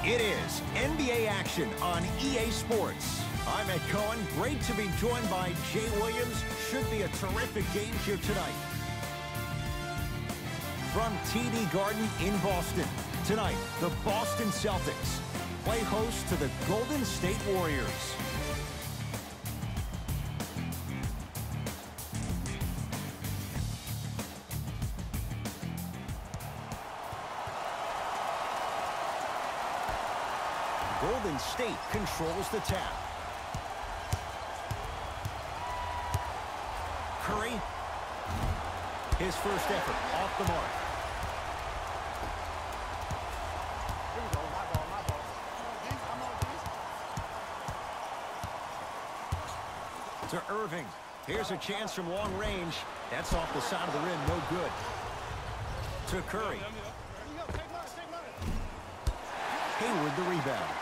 It is NBA action on EA Sports. I'm Ed Cohen. Great to be joined by Jay Williams. Should be a terrific game here tonight. From TD Garden in Boston, tonight, the Boston Celtics play host to the Golden State Warriors. Golden State controls the tap. Curry, his first effort off the mark. Here we go, my ball. To Irving. Here's a chance from long range. That's off the side of the rim, no good. To Curry. Hayward the rebound.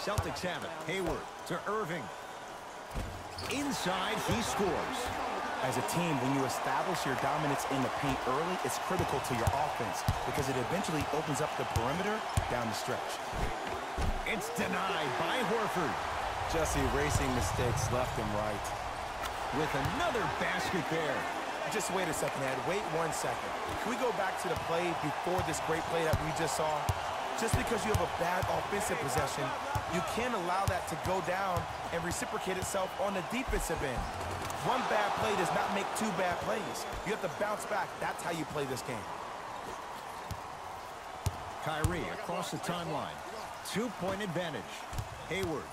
Celtics have it. Hayward to Irving. Inside, he scores. As a team, when you establish your dominance in the paint early, it's critical to your offense because it eventually opens up the perimeter down the stretch. It's denied by Horford. Just erasing mistakes left and right. With another basket there. Just wait a second, Ed. Wait 1 second. Can we go back to the play before this great play that we just saw? Just because you have a bad offensive possession, you can't allow that to go down and reciprocate itself on the defensive end. One bad play does not make two bad plays. You have to bounce back. That's how you play this game. Kyrie across the timeline. 2-point advantage. Hayward.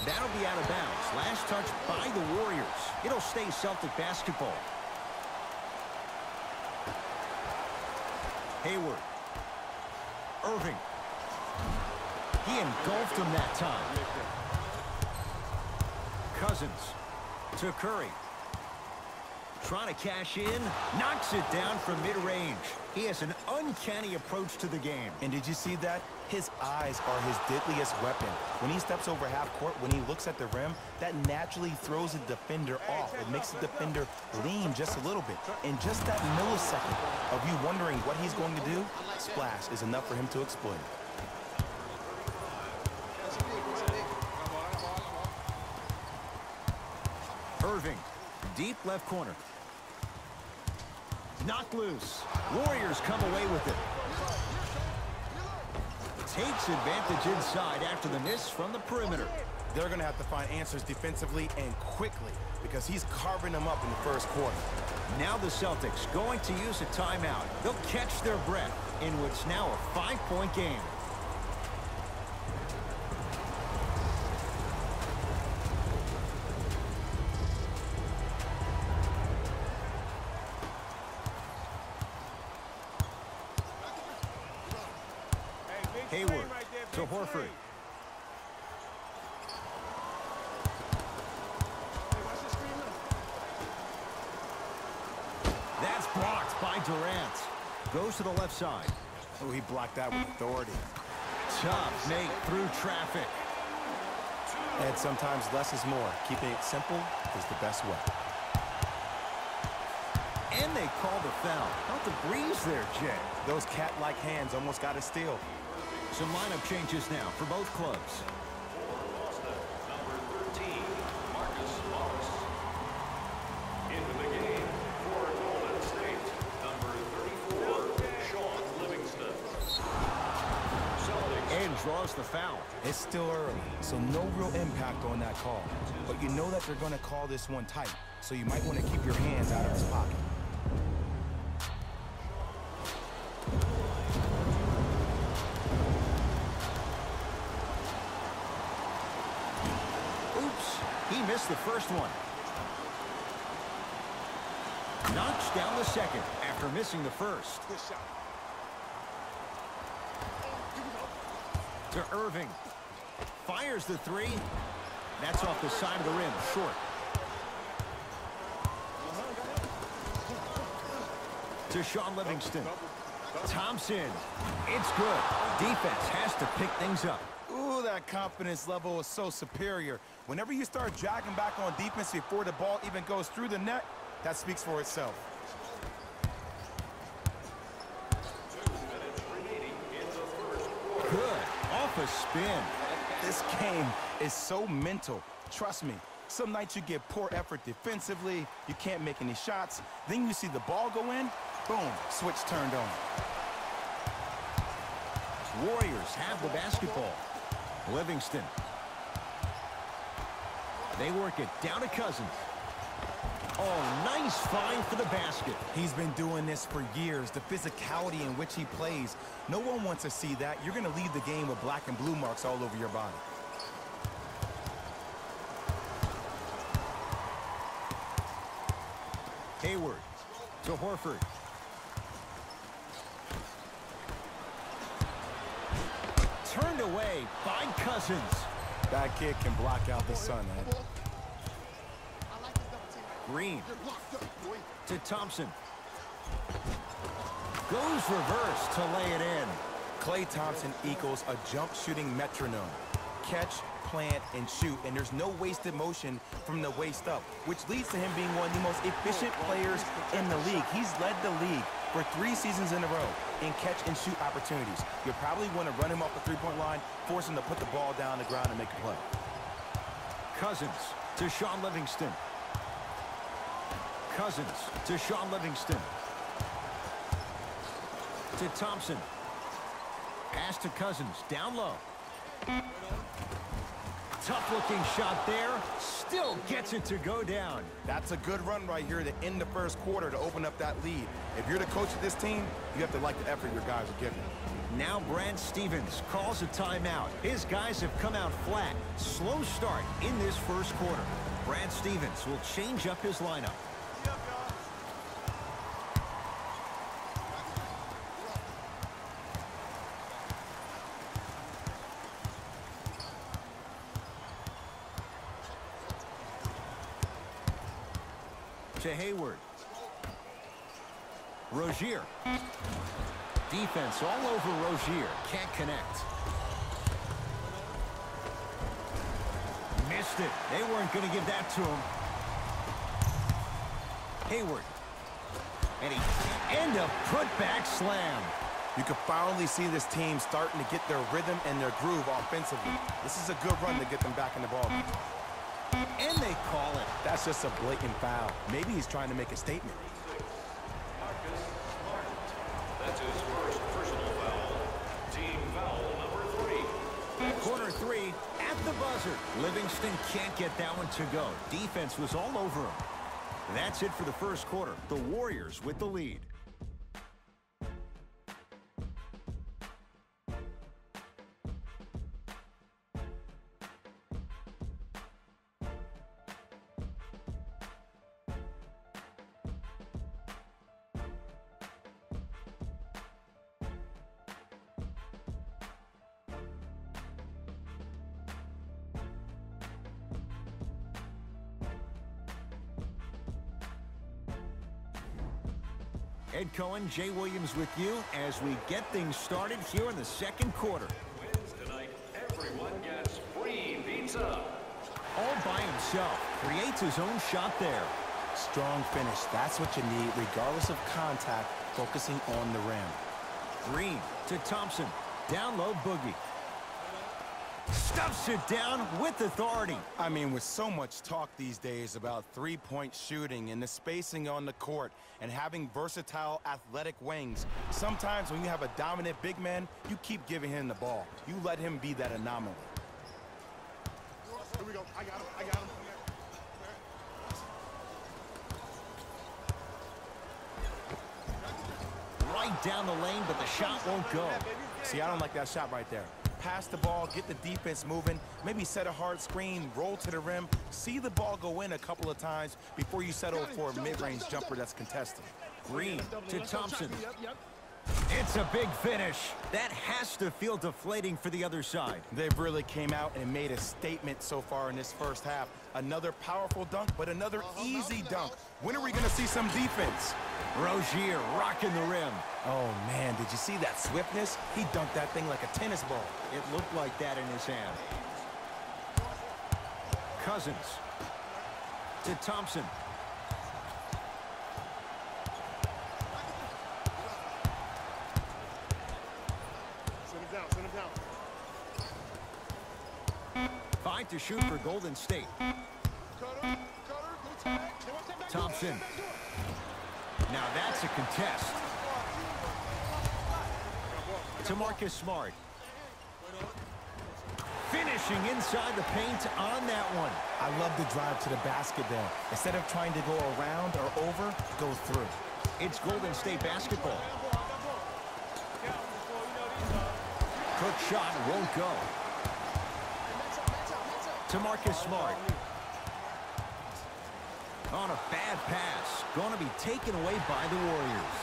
That'll be out of bounds. Last touch by the Warriors. It'll stay Celtic basketball. Hayward. Irving. He engulfed him that time. Cousins to Curry. Trying to cash in. Knocks it down from mid-range. He has an uncanny approach to the game. And did you see that? His eyes are his deadliest weapon. When he steps over half court, when he looks at the rim, that naturally throws the defender off. It makes the defender lean just a little bit. In just that millisecond of you wondering what he's going to do, splash is enough for him to exploit. Irving, deep left corner. Knocked loose. Warriors come away with it. Takes advantage inside after the miss from the perimeter. They're going to have to find answers defensively and quickly because he's carving them up in the first quarter. Now the Celtics going to use a timeout. They'll catch their breath in what's now a 5-point game. Hayward to Horford. That's blocked by Durant. Goes to the left side. Oh, he blocked that with authority. Tough make through traffic. And sometimes less is more. Keeping it simple is the best way. And they call the foul. Felt the breeze there, Jay. Those cat-like hands almost got a steal. Some lineup changes now for both clubs. Boston, number 13, Marcus Morris. Into the game for Golden State, number 34, Sean Livingston. Celtics. And draws the foul. It's still early, so no real impact on that call. But you know that they're going to call this one tight, so you might want to keep your hands out of his pocket. He missed the first one. Knocks down the second after missing the first. To Irving. Fires the three. That's off the side of the rim, short. To Sean Livingston. Thompson. It's good. Defense has to pick things up. Ooh, that confidence level is so superior. Whenever you start dragging back on defense before the ball even goes through the net, that speaks for itself. off a spin. This game is so mental. Trust me. Some nights you get poor effort defensively, you can't make any shots, then you see the ball go in, boom, switch turned on. Warriors have the basketball. Livingston. They work it down to Cousins. Oh, nice find for the basket. He's been doing this for years, the physicality in which he plays. No one wants to see that. You're going to leave the game with black and blue marks all over your body. Hayward to Horford. Turned away by Cousins. That kid can block out the sun, man. Green to Thompson. Goes reverse to lay it in. Klay Thompson equals a jump shooting metronome. Catch, plant, and shoot, and there's no wasted motion from the waist up, which leads to him being one of the most efficient players in the league. He's led the league for 3 seasons in a row in catch and shoot opportunities. You'll probably want to run him off the three-point line, force him to put the ball down the ground and make a play. Cousins to Sean Livingston. Cousins to Sean Livingston. To Thompson. Pass to Cousins, down low. Tough-looking shot there. Still gets it to go down. That's a good run right here to end the first quarter to open up that lead. If you're the coach of this team, you have to like the effort your guys are giving. Now Brad Stevens calls a timeout. His guys have come out flat. Slow start in this first quarter. Brad Stevens will change up his lineup. To Hayward. Rozier. Defense all over Rozier. Can't connect. Missed it. They weren't going to give that to him. Hayward. And a put-back slam. You can finally see this team starting to get their rhythm and their groove offensively. This is a good run to get them back in the ball game. And they call it. That's just a blatant foul. Maybe he's trying to make a statement. That's his first personal foul. Team foul number 3. Quarter 3 at the buzzer. Livingston can't get that one to go. Defense was all over him. That's it for the first quarter. The Warriors with the lead. Ed Cohen, Jay Williams with you as we get things started here in the second quarter. Wins tonight. Everyone gets free pizza. All by himself. Creates his own shot there. Strong finish. That's what you need, regardless of contact, focusing on the rim. Green to Thompson. Down low, Boogie. Stuffs it down with authority. I mean, with so much talk these days about three-point shooting and the spacing on the court and having versatile athletic wings, sometimes when you have a dominant big man, you keep giving him the ball. You let him be that anomaly. Here we go. I got him. I got him. Right down the lane, but the shot won't go. See, I don't like that shot right there. Pass the ball, get the defense moving, maybe set a hard screen, roll to the rim, see the ball go in a couple of times before you settle for a mid-range jumper that's contested. Green to Thompson. It's a big finish. That has to feel deflating for the other side. They've really came out and made a statement so far in this first half. Another powerful dunk, but another easy dunk. When are we going to see some defense? Rozier rocking the rim. Oh, man, did you see that swiftness? He dunked that thing like a tennis ball. It looked like that in his hand. Cousins to Thompson. Send him down. Send him down. right to shoot for Golden State. Thompson. Now that's a contest. To Marcus Smart. Finishing inside the paint on that one. I love the drive to the basket there. Instead of trying to go around or over, go through. It's Golden State basketball. Cook shot won't go. To Marcus Smart. On a bad pass. Going to be taken away by the Warriors.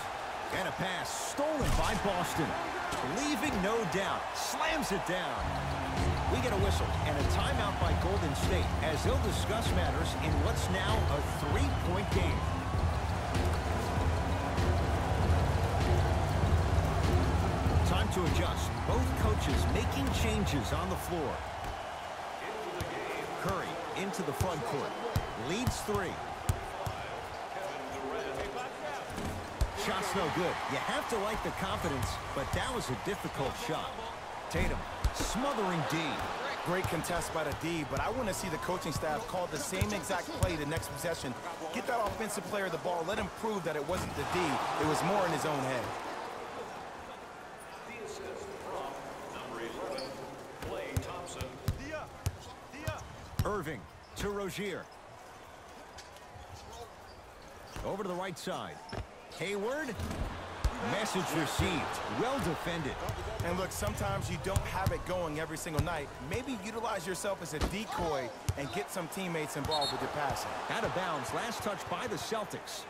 And a pass stolen by Boston. Leaving no doubt. Slams it down. We get a whistle and a timeout by Golden State as they'll discuss matters in what's now a 3-point game. Time to adjust. Both coaches making changes on the floor. Curry into the front court. Leads 3. Shot's no good. You have to like the confidence, but that was a difficult shot. Tatum smothering D. Great contest by the D, but I want to see the coaching staff call the same exact play the next possession. Get that offensive player the ball. Let him prove that it wasn't the D. It was more in his own head. The assist from number 11, Klay Thompson. Irving to Rozier. Over to the right side. Hayward. Message received. Well defended. And look, sometimes you don't have it going every single night. Maybe utilize yourself as a decoy and get some teammates involved with your passing. Out of bounds. Last touch by the Celtics.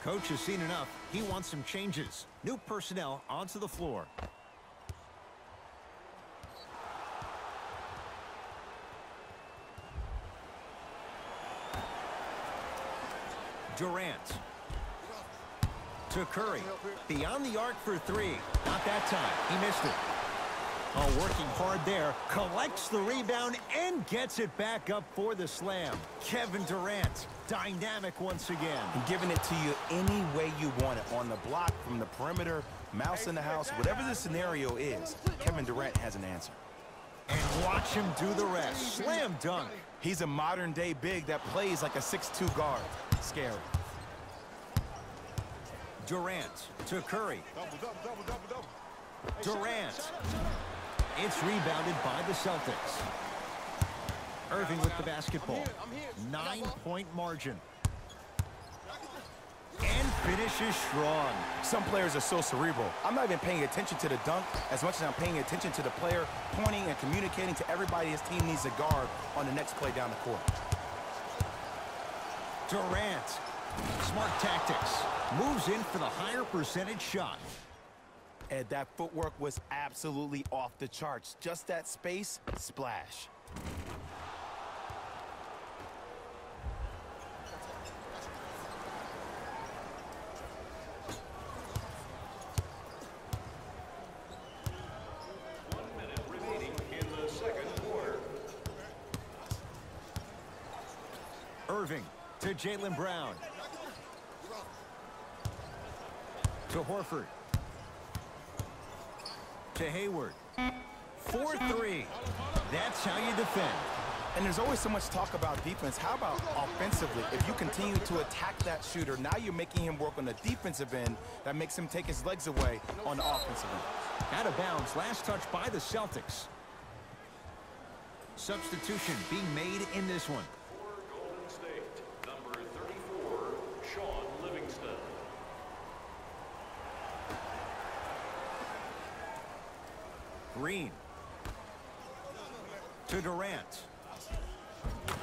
Coach has seen enough. He wants some changes. New personnel onto the floor. Durant. To Curry. Beyond the arc for 3. Not that time. He missed it. Oh, working hard there. Collects the rebound and gets it back up for the slam. Kevin Durant. Dynamic once again. And giving it to you any way you want it. On the block, from the perimeter, mouse in the house, whatever the scenario is, Kevin Durant has an answer. And watch him do the rest. Slam dunk. He's a modern-day big that plays like a 6'2 guard. Scary. Durant to Curry. Durant. It's rebounded by the Celtics. Irving with the basketball. 9-point margin. And finishes strong. Some players are so cerebral. I'm not even paying attention to the dunk as much as I'm paying attention to the player pointing and communicating to everybody his team needs a guard on the next play down the court. Durant. Smart tactics. Moves in for the higher percentage shot. And that footwork was absolutely off the charts. Just that space, splash. Irving to Jaylen Brown. To Horford. To Hayward. 4-3. That's how you defend. And there's always so much talk about defense. How about offensively? If you continue to attack that shooter, now you're making him work on the defensive end. That makes him take his legs away on the offensive end. Out of bounds. Last touch by the Celtics. Substitution being made in this one. For Golden State, number 34, Sean Livingston. Green. To Durant.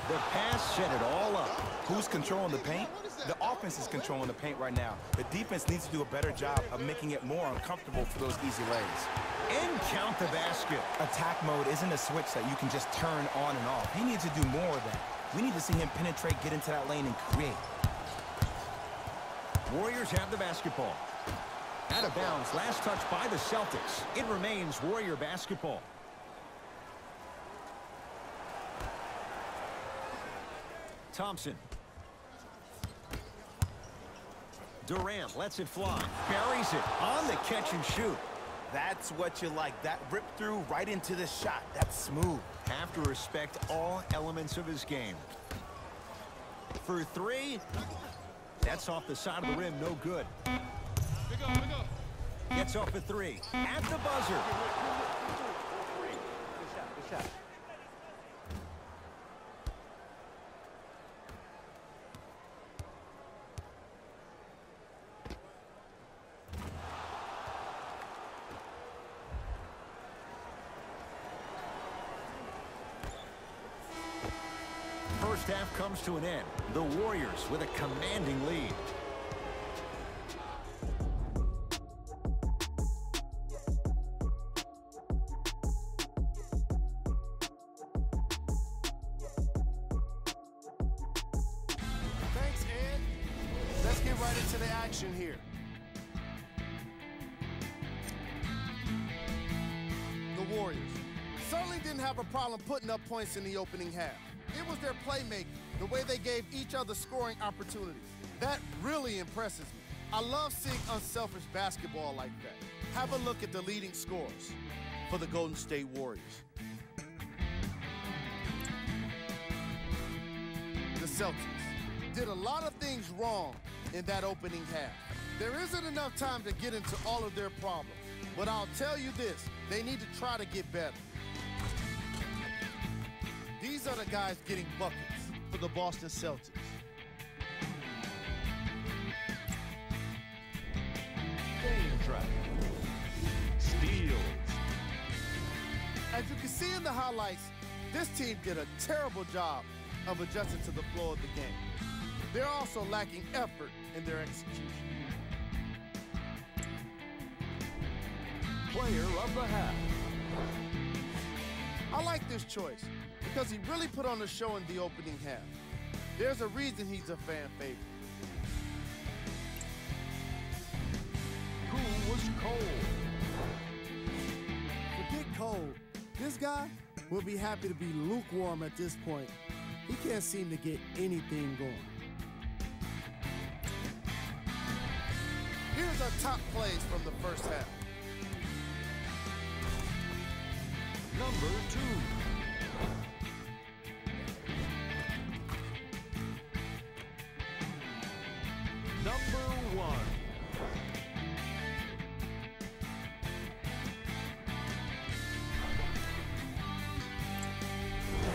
The pass set it all up. Who's controlling the paint? The offense is controlling the paint right now. The defense needs to do a better job of making it more uncomfortable for those easy lays. And count the basket. Attack mode isn't a switch that you can just turn on and off. He needs to do more of that. We need to see him penetrate, get into that lane, and create. Warriors have the basketball. Out of bounds. Last touch by the Celtics. It remains Warrior basketball. Thompson. Durant lets it fly. Buries it on the catch and shoot. That's what you like. That rip through right into the shot. That's smooth. Have to respect all elements of his game. For three, that's off the side of the rim, no good. Gets off a three at the buzzer. Good shot. First half comes to an end. The Warriors with a commanding lead. Thanks, Ed. Let's get right into the action here. The Warriors certainly didn't have a problem putting up points in the opening half. It was their playmaking, the way they gave each other scoring opportunities. That really impresses me. I love seeing unselfish basketball like that. Have a look at the leading scorers for the Golden State Warriors. The Celtics did a lot of things wrong in that opening half. There isn't enough time to get into all of their problems, but I'll tell you this, they need to try to get better. These are the guys getting buckets for the Boston Celtics. Game traffic. Steals. As you can see in the highlights, this team did a terrible job of adjusting to the flow of the game. They're also lacking effort in their execution. Player of the half. I like this choice because he really put on a show in the opening half. There's a reason he's a fan favorite. Who was cold? Forget cold. This guy will be happy to be lukewarm at this point. He can't seem to get anything going. Here's our top plays from the first half. Number 2. Number 1.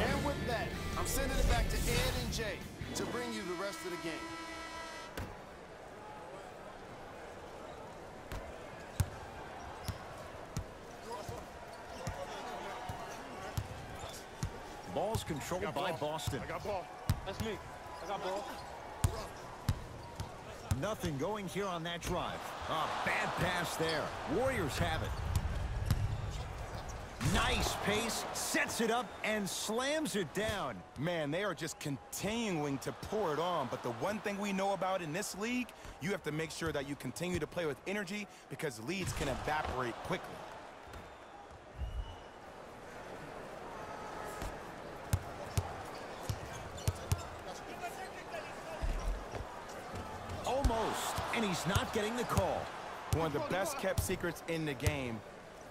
And with that, I'm sending it back to Ed and Jay to bring you the rest of the game. Ball's controlled by Boston. I got ball. That's me. I got ball. Nothing going here on that drive. Bad pass there. Warriors have it. Nice pace, sets it up, and slams it down. Man, they are just continuing to pour it on. But the one thing we know about in this league, you have to make sure that you continue to play with energy because leads can evaporate quickly. Almost, and he's not getting the call. One of the best kept secrets in the game,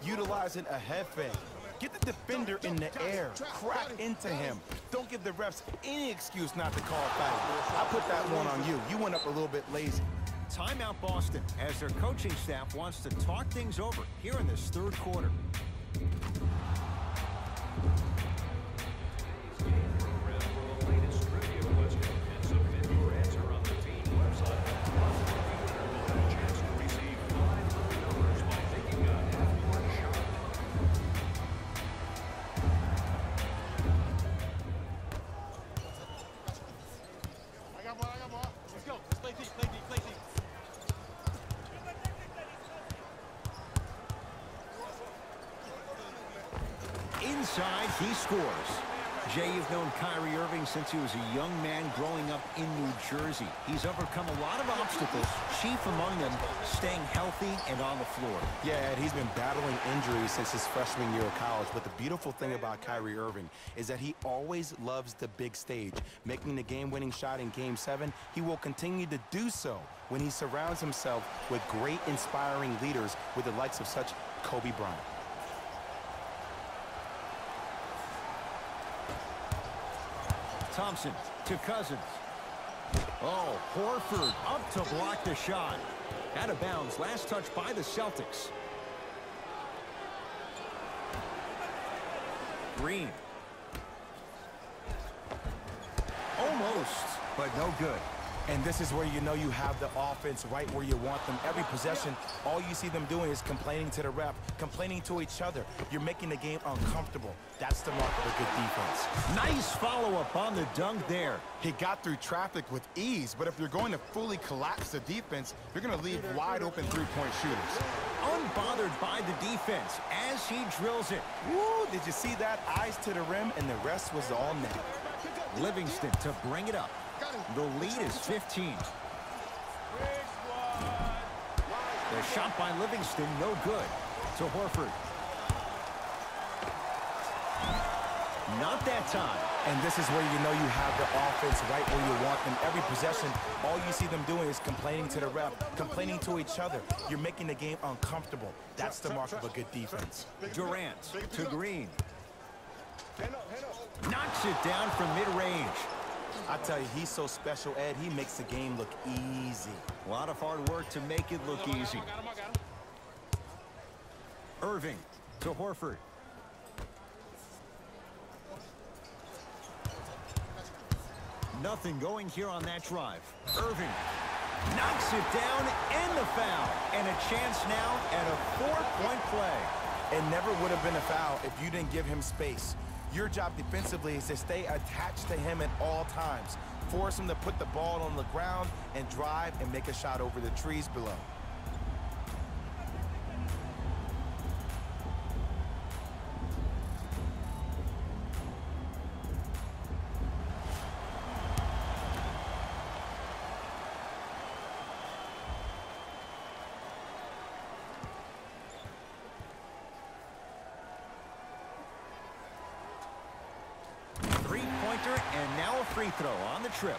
utilizing a head fake. Get the defender in the air, crack into him. Don't give the refs any excuse not to call foul. I put that one on you. You went up a little bit lazy. Timeout Boston as their coaching staff wants to talk things over here in this third quarter. Inside, he scores. Jay, you've known Kyrie Irving since he was a young man growing up in New Jersey. He's overcome a lot of obstacles, chief among them staying healthy and on the floor. Yeah, Ed, he's been battling injuries since his freshman year of college, but the beautiful thing about Kyrie Irving is that he always loves the big stage. Making the game-winning shot in Game 7, he will continue to do so when he surrounds himself with great, inspiring leaders with the likes of such Kobe Bryant. Thompson to Cousins. Oh, Horford up to block the shot. Out of bounds. Last touch by the Celtics. Green. Almost, but no good. And this is where you know you have the offense right where you want them. Every possession, all you see them doing is complaining to the ref, complaining to each other. You're making the game uncomfortable. That's the mark of a good defense. Nice follow-up on the dunk there. He got through traffic with ease, but if you're going to fully collapse the defense, you're going to leave wide open three-point shooters. Unbothered by the defense as he drills it. Woo, did you see that? Eyes to the rim, and the rest was all net. Livingston to bring it up. The lead is 15. The shot by Livingston, no good. To Horford. Not that time. And this is where you know you have the offense right where you want them. Every possession, all you see them doing is complaining to the ref, complaining to each other. You're making the game uncomfortable. That's the mark of a good defense. Durant to Green. Knocks it down from mid-range. I tell you, he's so special, Ed. He makes the game look easy. A lot of hard work to make it look easy. Irving to Horford. Nothing going here on that drive. Irving knocks it down and the foul. And a chance now at a 4-point play. It never would have been a foul if you didn't give him space. Your job defensively is to stay attached to him at all times. Force him to put the ball on the ground and drive and make a shot over the trees below. And now a free throw on the trip.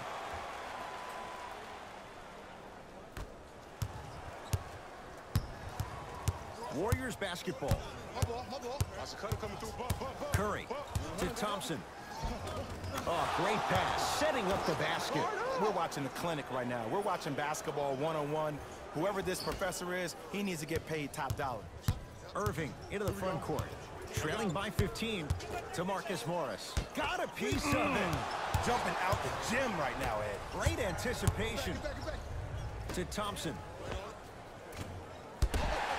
Warriors basketball. Curry to Thompson. Oh, great pass, setting up the basket. We're watching the clinic right now. We're watching basketball one-on-one. Whoever this professor is, he needs to get paid top dollar. Irving into the front court. Trailing by 15 to Marcus Morris. Got a piece of him. Jumping out the gym right now, Ed. Great anticipation. To Thompson.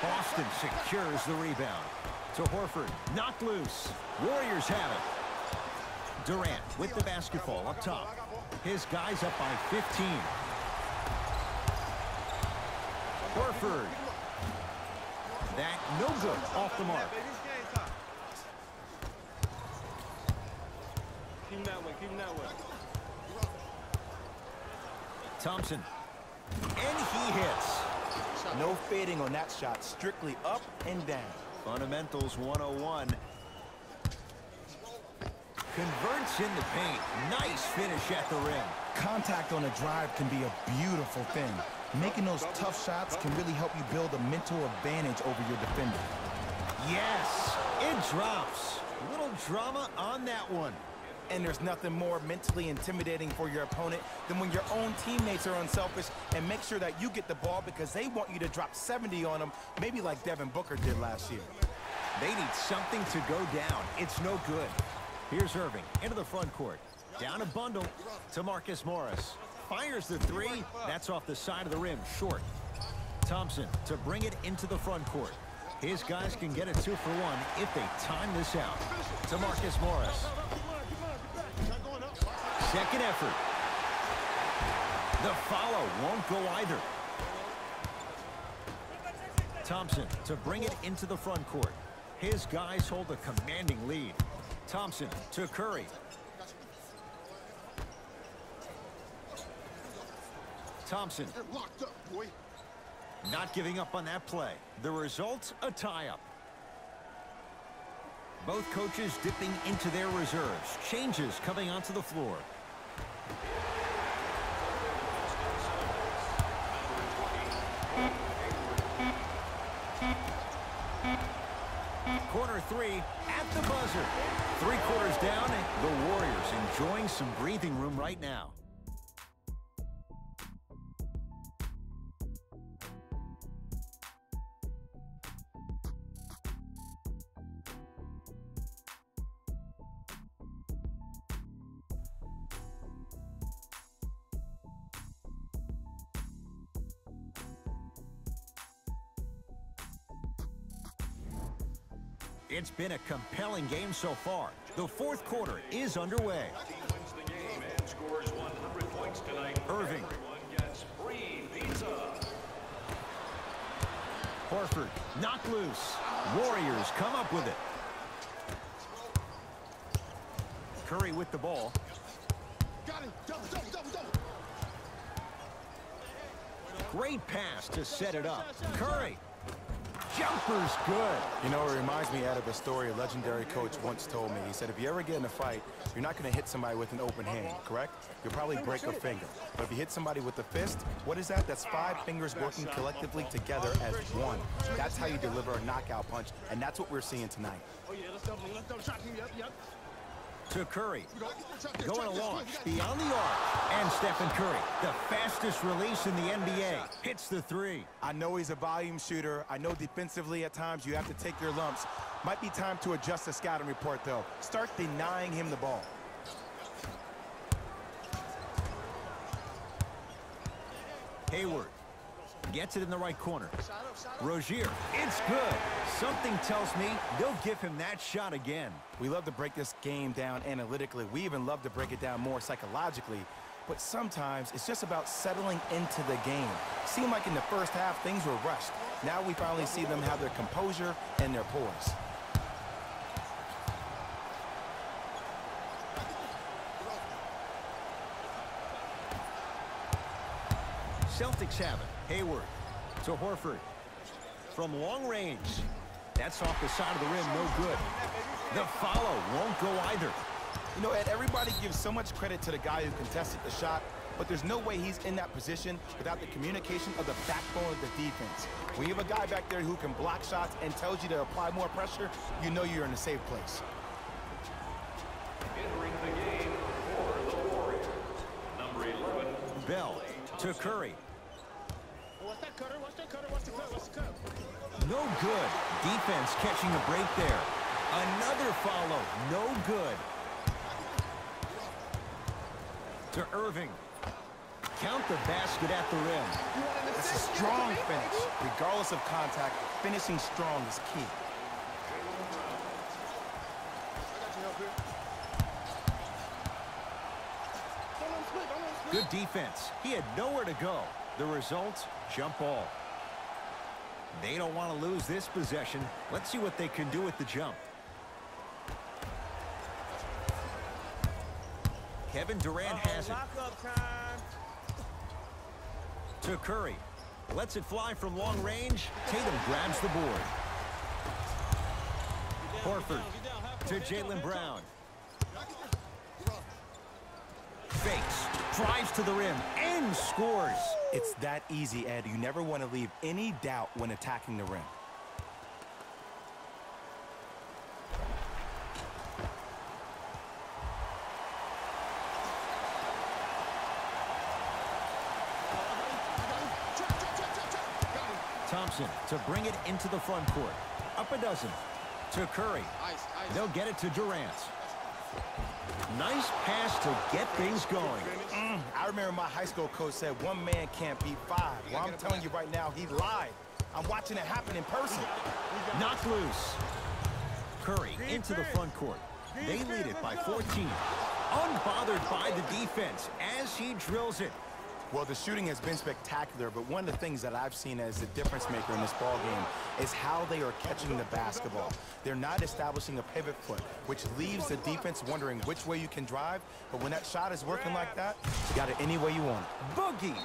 Boston secures the rebound. To Horford. Knocked loose. Warriors have it. Durant with the basketball up top. His guys up by 15. Horford. That no good. Off the mark. Keep him that way, keep him that way. Thompson. And he hits. No fading on that shot. Strictly up and down. Fundamentals 101. Converts in the paint. Nice finish at the rim. Contact on a drive can be a beautiful thing. Making those tough shots can really help you build a mental advantage over your defender. Yes, it drops. A little drama on that one. And there's nothing more mentally intimidating for your opponent than when your own teammates are unselfish and make sure that you get the ball because they want you to drop 70 on them, maybe like Devin Booker did last year. They need something to go down. It's no good. Here's Irving into the front court. Down a bundle to Marcus Morris. Fires the three. That's off the side of the rim, short. Thompson to bring it into the front court. His guys can get a 2 for 1 if they time this out. To Marcus Morris. Second effort. The follow won't go either. Thompson to bring it into the front court. His guys hold a commanding lead. Thompson to Curry. Thompson. They're locked up, boy. Not giving up on that play. The result, a tie-up. Both coaches dipping into their reserves. Changes coming onto the floor. Corner three at the buzzer. 3 quarters down, the Warriors enjoying some breathing room right now. It's been a compelling game so far. The 4th quarter is underway. Team wins the game and scores 100 points tonight. Irving. Everyone gets free pizza. Horford, knocked loose. Warriors come up with it. Curry with the ball. Got him. Double, double, double, double. Great pass to set it up. Curry. Jumper's good. You know, it reminds me of a story a legendary coach once told me. He said, if you ever get in a fight, you're not going to hit somebody with an open hand, correct? You'll probably break a finger. But if you hit somebody with a fist, what is that? That's 5 fingers working collectively together as one. That's how you deliver a knockout punch, and that's what we're seeing tonight. Oh, yeah, let's double shot him. Yep. To Curry. Going a launch beyond the arc. And Stephen Curry, the fastest release in the NBA, hits the 3. I know he's a volume shooter. I know defensively at times you have to take your lumps. Might be time to adjust the scouting report, though. Start denying him the ball. Hayward gets it in the right corner. Rozier, it's good. Something tells me they'll give him that shot again. We love to break this game down analytically. We even love to break it down more psychologically. But sometimes it's just about settling into the game. Seemed like in the first half, things were rushed. Now we finally see them have their composure and their poise. Celtics have it. Hayward to Horford. From long range. That's off the side of the rim, no good. The follow won't go either. You know, Ed, everybody gives so much credit to the guy who contested the shot, but there's no way he's in that position without the communication of the backbone of the defense. When you have a guy back there who can block shots and tells you to apply more pressure, you know you're in a safe place. Entering the game for the Warriors. Number 11. Bell to Curry. What's that cutter? What's the cut? No good. Defense catching a break there. Another follow. No good. To Irving. Count the basket at the rim. That's a strong finish. Regardless of contact, finishing strong is key. Good defense. He had nowhere to go. The result, jump ball. They don't want to lose this possession. Let's see what they can do with the jump. Kevin Durant has it. To Curry. Lets it fly from long range. Tatum grabs the board. Horford to Jaylen Brown. Fakes. Drives to the rim and scores. It's that easy, Ed. You never want to leave any doubt when attacking the rim. Thompson to bring it into the front court. Up a dozen. To Curry. They'll get it to Durant. Nice pass to get things going. I remember my high school coach said one man can't beat 5. Well, I'm telling you right now, he lied. I'm watching it happen in person. Knocked loose. Curry into the front court. They lead it by 14. Unbothered by the defense as he drills it. Well, the shooting has been spectacular, but one of the things that I've seen as the difference maker in this ball game is how they are catching the basketball. They're not establishing a pivot foot, which leaves the defense wondering which way you can drive, but when that shot is working like that, you got it any way you want it. Boogie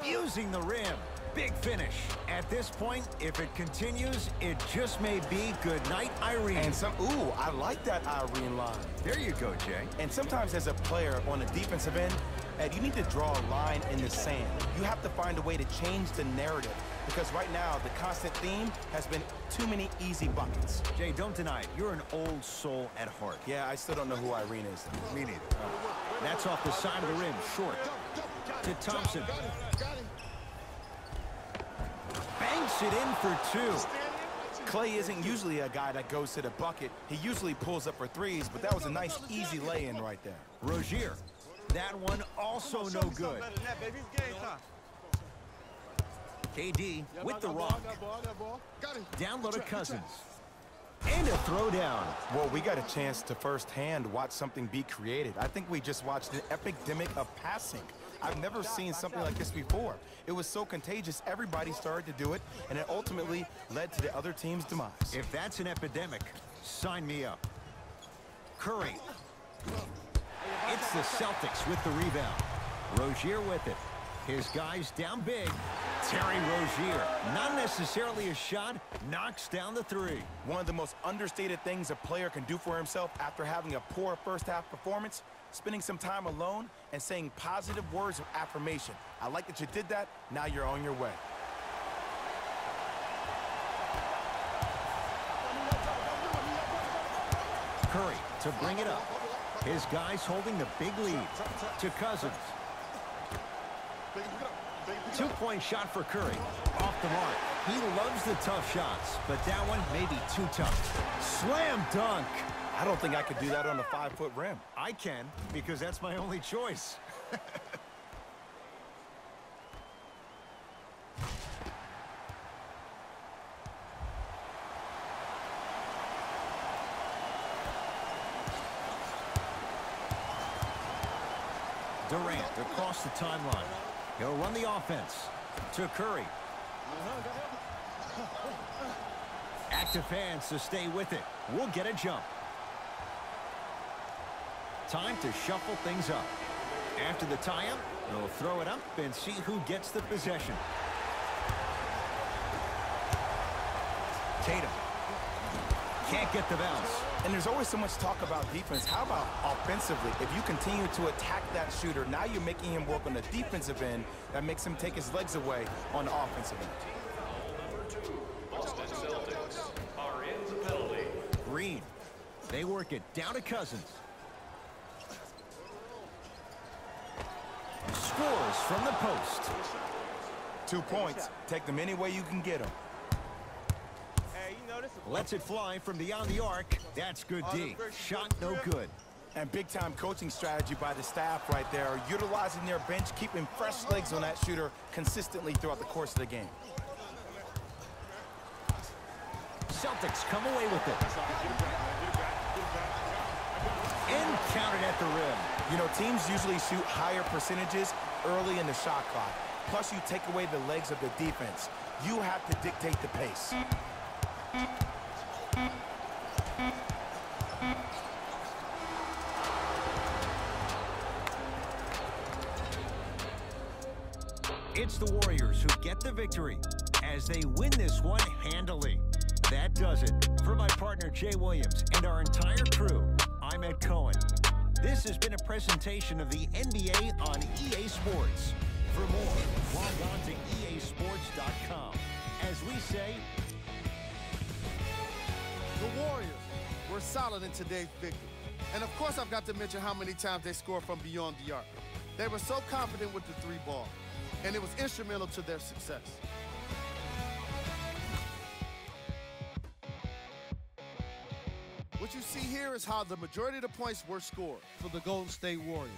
abusing the rim. Big finish. At this point, if it continues, it just may be good night, Irene. And ooh, I like that Irene line. There you go, Jay. And sometimes as a player on the defensive end, Ed, you need to draw a line in the sand. You have to find a way to change the narrative because right now the constant theme has been too many easy buckets. Jay, don't deny it. You're an old soul at heart. Yeah, I still don't know who Irene is. Me neither. That's off the side of the rim, short. To Thompson. Banks it in for two. Clay isn't usually a guy that goes to the bucket. He usually pulls up for threes, but that was a nice, easy lay-in right there. Rozier. That one also no good. KD with the rock. Down low to Cousins. And a throwdown. Well, we got a chance to firsthand watch something be created. I think we just watched an epidemic of passing. I've never seen something like this before. It was so contagious, everybody started to do it, and it ultimately led to the other team's demise. If that's an epidemic, sign me up. Curry. It's the Celtics with the rebound. Rozier with it. His guys down big. Terry Rozier, not necessarily a shot, knocks down the three. One of the most understated things a player can do for himself after having a poor first-half performance, spending some time alone and saying positive words of affirmation. I like that you did that. Now you're on your way. Curry to bring it up. His guys holding the big lead. To Cousins. Two-point shot for Curry. Off the mark. He loves the tough shots, but that one may be too tough. Slam dunk. I don't think I could do that on a 5-foot rim. I can, because that's my only choice. Durant across the timeline. He'll run the offense. To Curry. Active fans to stay with it. We'll get a jump. Time to shuffle things up. After the tie-up, they'll throw it up and see who gets the possession. Tatum. Can't get the bounce. And there's always so much talk about defense. How about offensively? If you continue to attack that shooter, now you're making him work on the defensive end. That makes him take his legs away on the offensive end. Number 2, Boston Celtics are in the penalty. Green. They work it down to Cousins. Scores from the post. 2 points. Take them any way you can get them. Lets it fly from beyond the arc. That's good D. Shot no good. And big-time coaching strategy by the staff right there, utilizing their bench, keeping fresh legs on that shooter consistently throughout the course of the game. Celtics come away with it. And counted at the rim. You know, teams usually shoot higher percentages early in the shot clock. Plus, you take away the legs of the defense. You have to dictate the pace. It's the Warriors who get the victory as they win this one handily. That does it. For my partner Jay Williams and our entire crew, I'm Ed Cohen. This has been a presentation of the NBA on EA Sports. For more, log on to easports.com. As we say, The Warriors were solid in today's victory. And of course, I've got to mention how many times they scored from beyond the arc. They were so confident with the three ball, and it was instrumental to their success. What you see here is how the majority of the points were scored for the Golden State Warriors.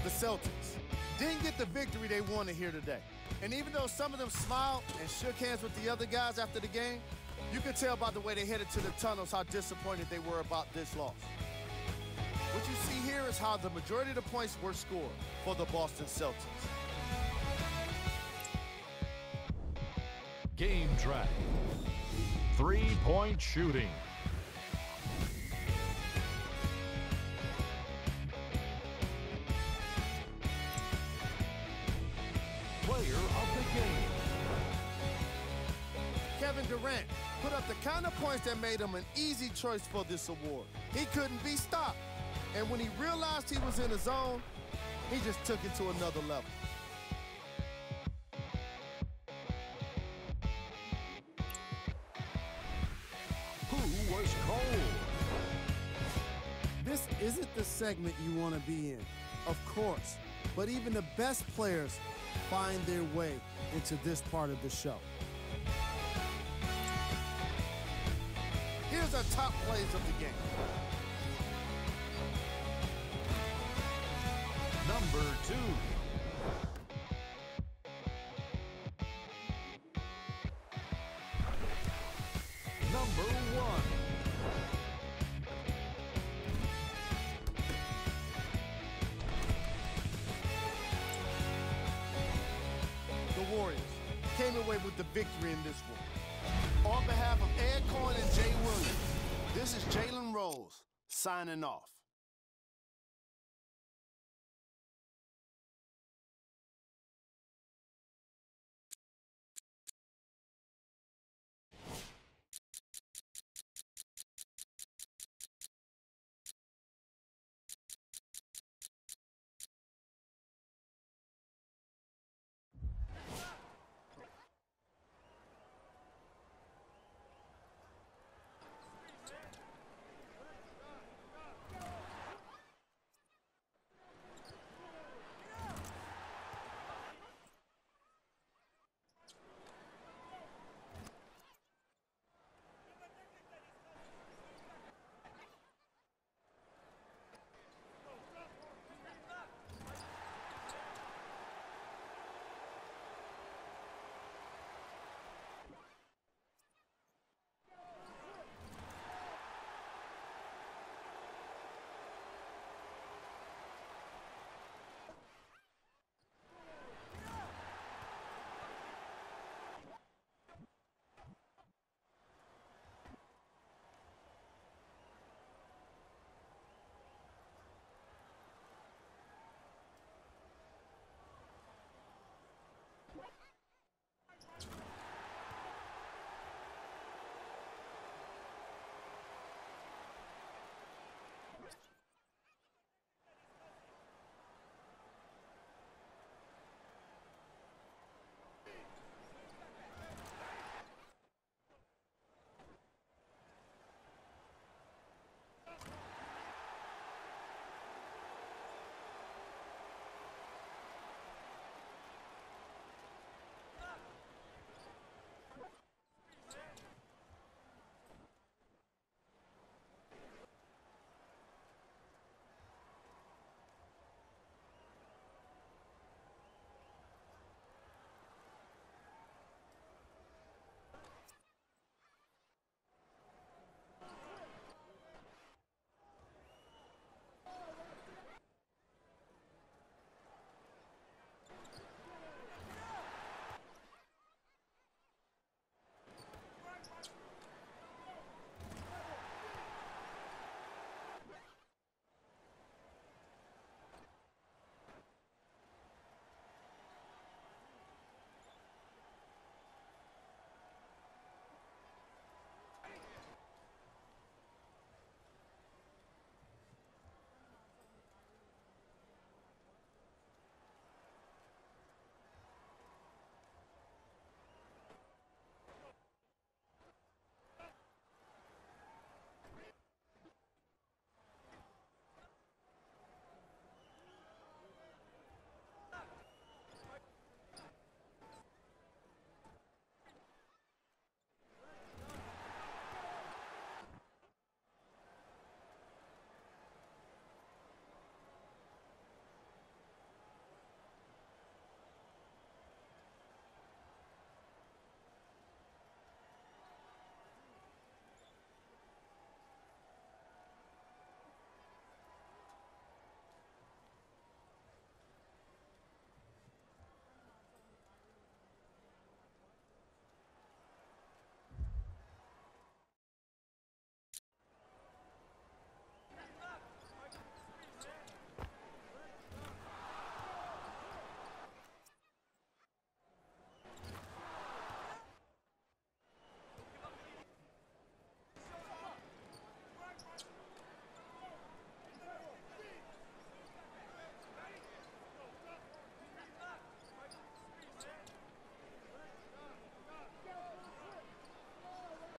The Celtics didn't get the victory they wanted here today. And even though some of them smiled and shook hands with the other guys after the game, you could tell by the way they headed to the tunnels how disappointed they were about this loss. What you see here is how the majority of the points were scored for the Boston Celtics. Game track. 3-point shooting. Player of the game. Kevin Durant put up the kind of points that made him an easy choice for this award. He couldn't be stopped. And when he realized he was in the zone, he just took it to another level. Who was cold? This isn't the segment you want to be in, of course, but even the best players find their way into this part of the show. Here's our top plays of the game. Number 2. Number 1. The Warriors came away with the victory in this one. On behalf of Ed Cohen and Jay Williams, this is Jalen Rose signing off.